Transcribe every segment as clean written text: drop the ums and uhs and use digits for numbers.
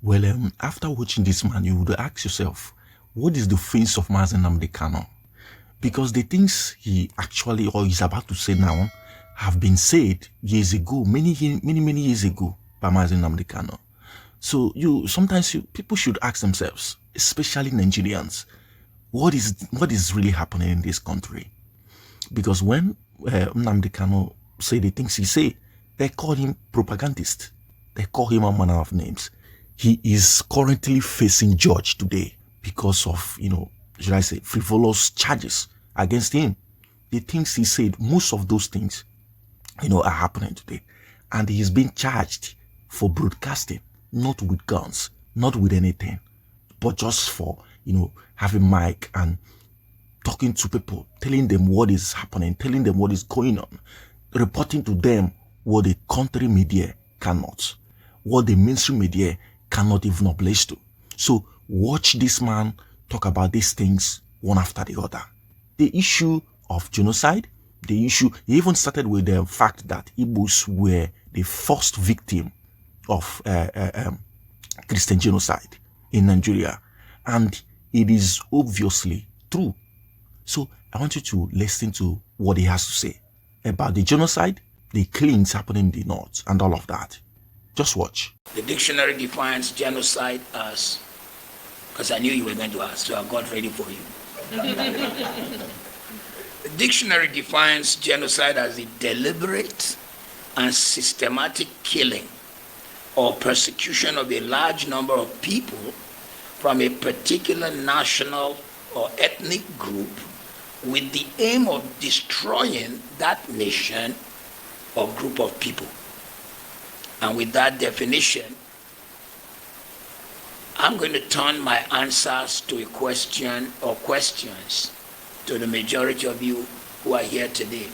Well, after watching this man, you would ask yourself, what is the face of Nnamdi Kanu? Because the things he actually or is about to say now have been said years ago, many years ago by Nnamdi Kanu. So people should ask themselves, especially Nigerians, what is really happening in this country? Because when Nnamdi Kanu say the things he say, they call him propagandist. They call him a manner of names. He is currently facing judge today because of, should I say, frivolous charges against him. The things he said, most of those things, are happening today. And he's being charged for broadcasting, not with guns, not with anything, but just for, having mic and talking to people, telling them what is happening, telling them what is going on, reporting to them what the country media cannot, what the mainstream media cannot even oblige to. So watch this man talk about these things one after the other. The issue of genocide, he even started with the fact that Igbos were the first victim of Christian genocide in Nigeria. And it is obviously true. So I want you to listen to what he has to say about the genocide, the killings happening in the north, and all of that. Just watch. The dictionary defines genocide as, because I knew you were going to ask, so I got ready for you. The dictionary defines genocide as the deliberate and systematic killing or persecution of a large number of people from a particular national or ethnic group with the aim of destroying that nation or group of people. And with that definition, I'm going to turn my answers to a question or questions to the majority of you who are here today.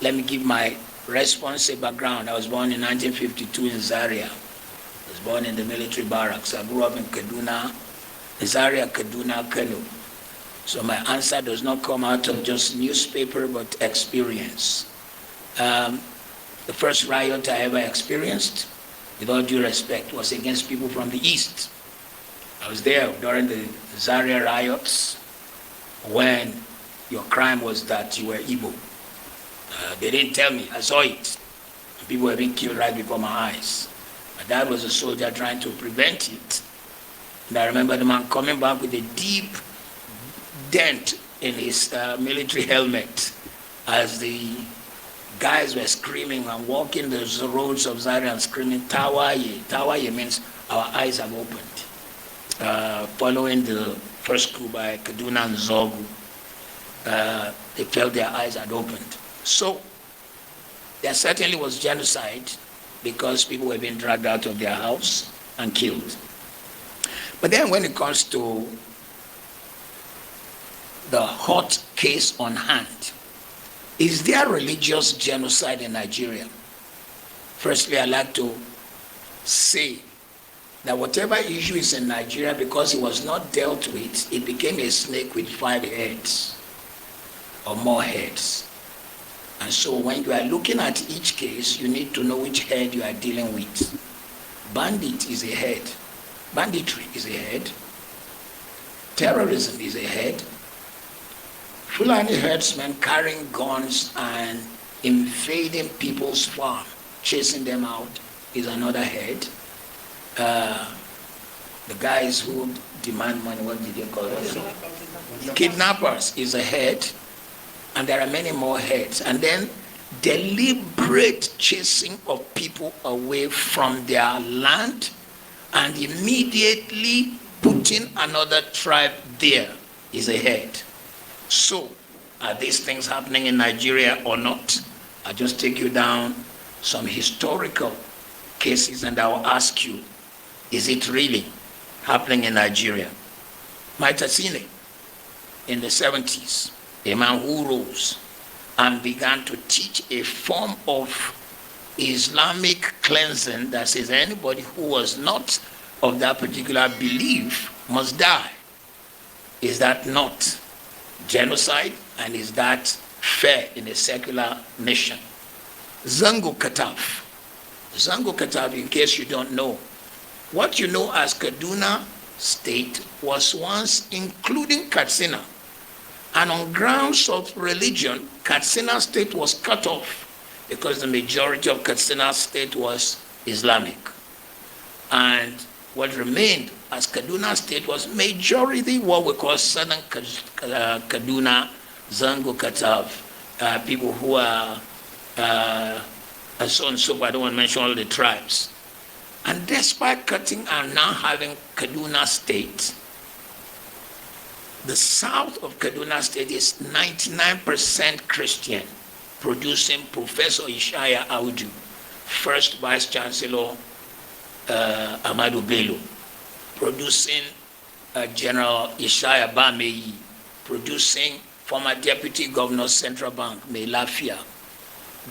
Let me give my response a background. I was born in 1952 in Zaria. I was born in the military barracks. I grew up in Kaduna, Zaria, Kaduna, Kanu. So my answer does not come out of just newspaper, but experience. The first riot I ever experienced, with all due respect, was against people from the East. I was there during the Zaria riots when your crime was that you were Igbo. They didn't tell me, I saw it. People were being killed right before my eyes. My dad was a soldier trying to prevent it. And I remember the man coming back with a deep dent in his military helmet as the guys were screaming and walking the roads of Zaria and screaming, Tawaye. Tawaye means our eyes have opened. Following the first coup by Kaduna and Zogu, they felt their eyes had opened. So there certainly was genocide because people were being dragged out of their house and killed. But then when it comes to the hot case on hand, is there religious genocide in Nigeria? Firstly, I'd like to say that whatever issue is in Nigeria, because it was not dealt with, it became a snake with 5 heads or more heads. And so when you are looking at each case, you need to know which head you are dealing with. Bandit is a head. Banditry is a head. Terrorism is a head. Fulani herdsmen carrying guns and invading people's farm, chasing them out, is another head. The guys who demand money, what did you call it? Kidnappers is a head, and there are many more heads. And then deliberate chasing of people away from their land and immediately putting another tribe there is a head. So, are these things happening in Nigeria or not? I'll just take you down some historical cases and I'll ask you, is it really happening in Nigeria? Maitasine, in the 70s, a man who rose and began to teach a form of Islamic cleansing that says anybody who was not of that particular belief must die. Is that not genocide, and is that fair in a secular nation? Zango Kataf, in case you don't know, What you know as Kaduna State was once including Katsina. And on grounds of religion, Katsina State was cut off because the majority of Katsina State was Islamic. And what remained as Kaduna State was majority what we call Southern Kaduna, Zango Katav, people who are and so on and so forth. I don't want to mention all the tribes. And despite cutting and now having Kaduna State, the south of Kaduna State is 99% Christian, producing Professor Ishaya Audu, first Vice Chancellor Amadu Bello, producing General Ishaya Bameyi, producing former Deputy Governor Central Bank, Melafia.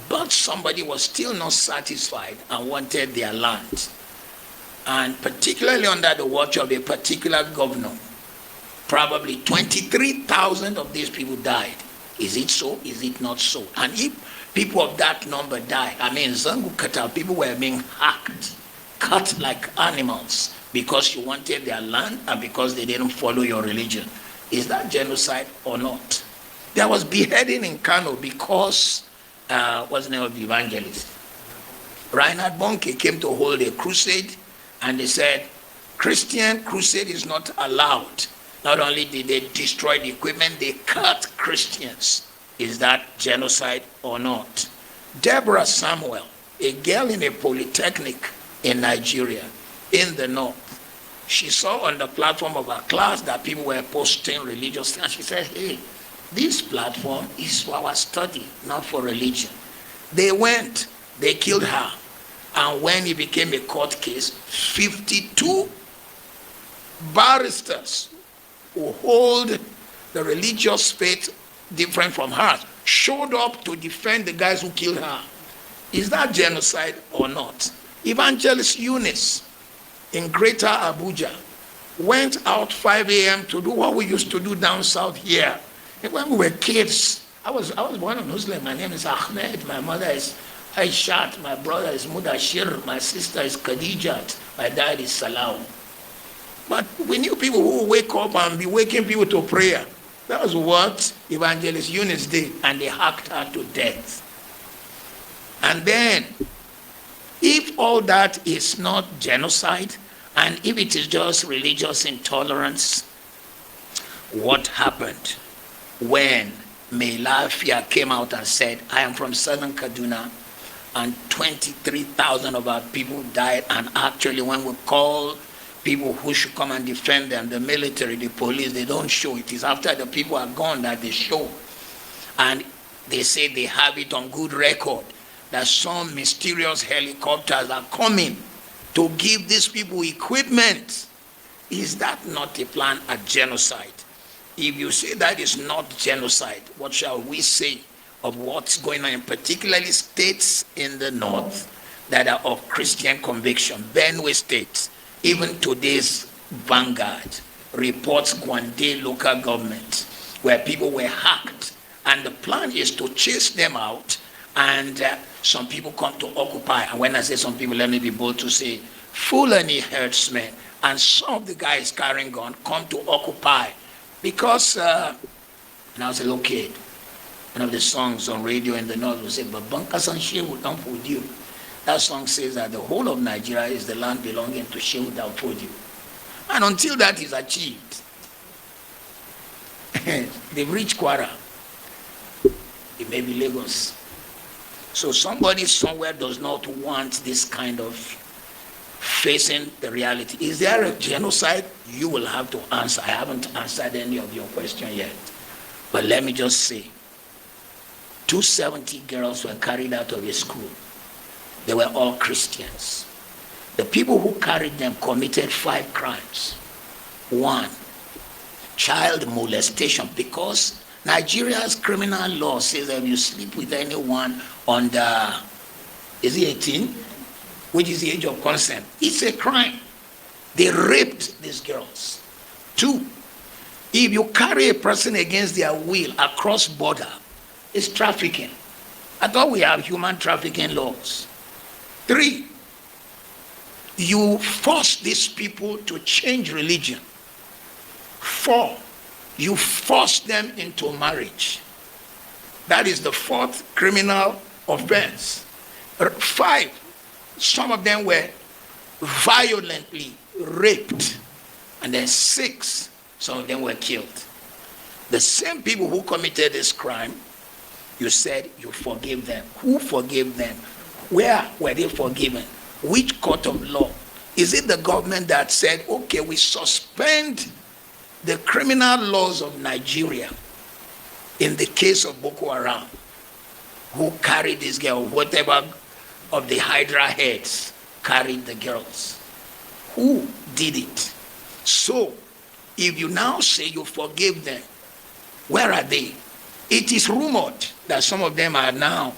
But somebody was still not satisfied and wanted their land. And particularly under the watch of a particular governor, probably 23,000 of these people died. Is it so? Is it not so? And if people of that number die, I mean, Zangu Kata, people were being hacked, cut like animals because you wanted their land and because they didn't follow your religion. Is that genocide or not? There was beheading in Kano because, what's the name of the evangelist? Reinhard Bonnke came to hold a crusade, and they said, Christian crusade is not allowed. Not only did they destroy the equipment, they cut Christians. Is that genocide or not? Deborah Samuel, a girl in a polytechnic in Nigeria, in the north, she saw on the platform of her class that people were posting religious things. And she said, hey, this platform is for our study, not for religion. They went, they killed her. And when it became a court case, 52 barristers who hold the religious faith different from hers showed up to defend the guys who killed her. Is that genocide or not? Evangelist Eunice in Greater Abuja went out 5 a.m. to do what we used to do down south here. And when we were kids, I was born a Muslim. My name is Ahmed. My mother is Aishat. My brother is Mudashir. My sister is Khadijat. My dad is Salam. But we knew people who would wake up and be waking people to prayer. That was what Evangelist Eunice did. And they hacked her to death. And then, if all that is not genocide, and if it is just religious intolerance, what happened when Melafia came out and said, I am from Southern Kaduna, and 23,000 of our people died, and actually when we call people who should come and defend them, the military, the police, they don't show. It is after the people are gone that they show. And they say they have it on good record that some mysterious helicopters are coming to give these people equipment. Is that not a plan at genocide? If you say that is not genocide, what shall we say of what's going on, particularly states in the north that are of Christian conviction? Benue State, even today's Vanguard reports Gwande local government, where people were hacked, and the plan is to chase them out, and some people come to occupy. And when I say some people, let me be bold to say Fulani herdsmen, and some of the guys carrying guns come to occupy. Because when I was a little kid, one of the songs on radio in the north would say, Babanka San Shehu Danfodio. That song says that the whole of Nigeria is the land belonging to Shehu Danfodio. And until that is achieved, they've reached Kwara. It may be Lagos. So somebody somewhere does not want this kind of facing the reality. Is there a genocide? You will have to answer. I haven't answered any of your question yet. But let me just say, 270 girls were carried out of a school. They were all Christians. The people who carried them committed 5 crimes. 1, child molestation, because Nigeria's criminal law says that if you sleep with anyone under, is he 18? Which is the age of consent. It's a crime. They raped these girls. 2, if you carry a person against their will across border, it's trafficking. I thought we have human trafficking laws. 3, You force these people to change religion. 4, you force them into marriage. That is the 4th criminal offense. 5, some of them were violently raped. And then 6, some of them were killed. The same people who committed this crime, you said you forgave them. Who forgave them? Where were they forgiven? Which court of law? Is it the government that said, okay, we suspend the criminal laws of Nigeria in the case of Boko Haram, who carried this girl, whatever of the Hydra heads carried the girls? Who did it? So, if you now say you forgive them, where are they? It is rumored that some of them are now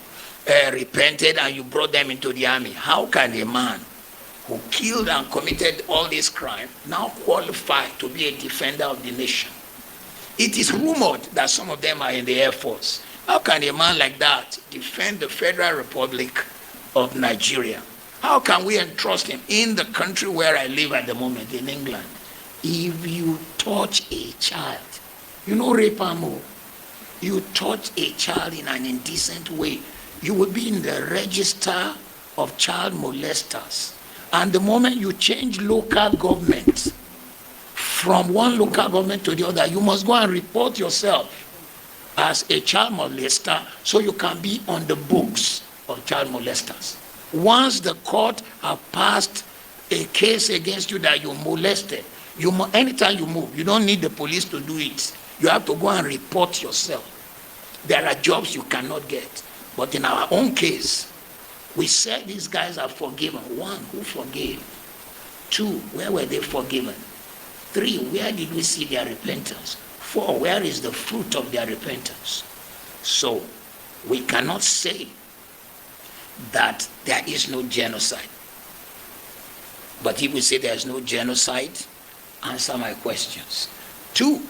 repented and you brought them into the army. How can a man who killed and committed all this crime now qualify to be a defender of the nation? It is rumored that some of them are in the Air Force. How can a man like that defend the Federal Republic of Nigeria? How can we entrust him in the country where I live at the moment, in England? If you touch a child, you know rape and more, you touch a child in an indecent way, you will be in the register of child molesters. And the moment you change local government from one local government to the other, you must go and report yourself as a child molester so you can be on the books of child molesters. Once the court have passed a case against you that you molested, anytime you move, you don't need the police to do it. You have to go and report yourself. There are jobs you cannot get. But in our own case, we said these guys are forgiven. 1, who forgave? 2, where were they forgiven? 3, where did we see their repentance? 4, where is the fruit of their repentance? So, we cannot say that there is no genocide. But if we say there is no genocide, answer my questions. 2,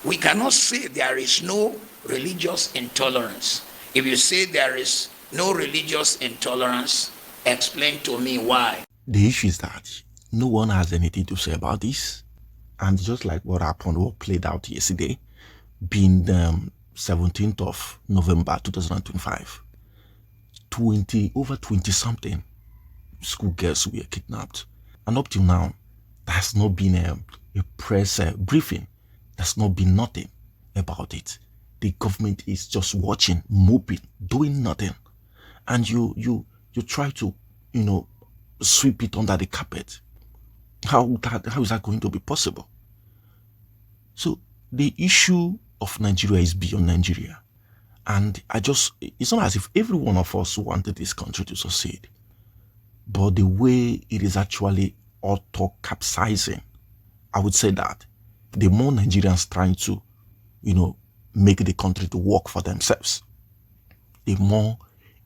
we cannot say there is no religious intolerance. If you say there is no religious intolerance, explain to me why. The issue is that no one has anything to say about this. And just like what happened, what played out yesterday, being the 17th of November 2025, over 20 something schoolgirls were kidnapped. And up till now, there has not been a press briefing. There's not been nothing about it. The government is just watching, moping, doing nothing. And you try to, sweep it under the carpet. How is that going to be possible? So the issue of Nigeria is beyond Nigeria. And it's not as if every one of us wanted this country to succeed. But the way it is actually auto-capsizing, I would say that the more Nigerians trying to, make the country to work for themselves, the more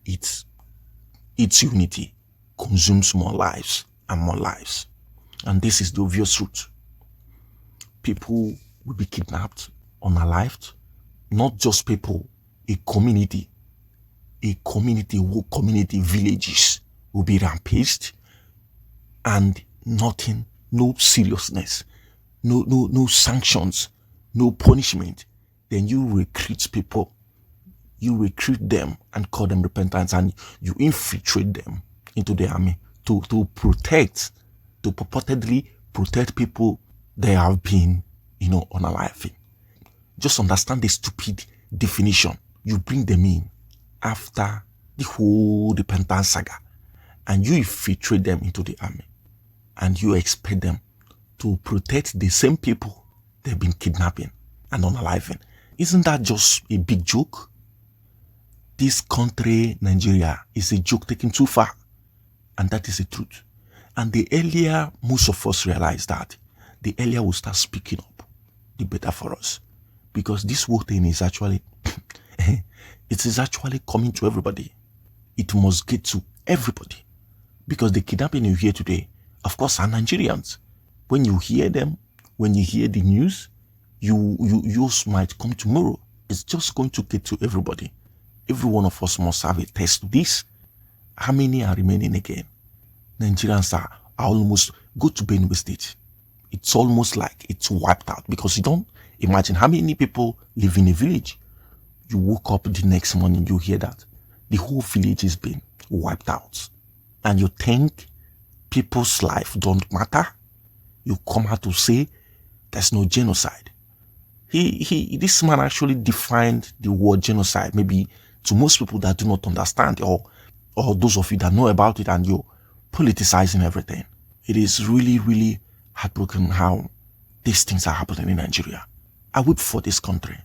its unity consumes more lives and more lives. And this is the obvious truth. People will be kidnapped, unalived, not just people, a community, whole community, villages will be rampaged, and nothing, no seriousness, no sanctions, no punishment. Then you recruit people, you recruit them and call them repentance, and you infiltrate them into the army to purportedly protect people they have been, unaliving. Just understand the stupid definition. You bring them in after the whole repentance saga, and you infiltrate them into the army, and you expect them to protect the same people they've been kidnapping and unaliving. Isn't that just a big joke? This country, Nigeria, is a joke taken too far. And that is the truth. And the earlier most of us realize that, the earlier we'll start speaking up, the better for us. Because this whole thing is actually, it is actually coming to everybody. It must get to everybody. Because the kidnapping you hear today, of course, are Nigerians. When you hear them, when you hear the news, yours might come tomorrow. It's just going to get to everybody. Every one of us must have a test to this. How many are remaining again? Nigerians are I almost go to Benue State. It's almost like it's wiped out, because you don't imagine how many people live in a village. You woke up the next morning, you hear that the whole village is being wiped out, and you think people's life don't matter. You come out to say there's no genocide. This man actually defined the word genocide, maybe to most people that do not understand, or those of you that know about it and you're politicizing everything. It is really, really heartbroken how these things are happening in Nigeria. I weep for this country.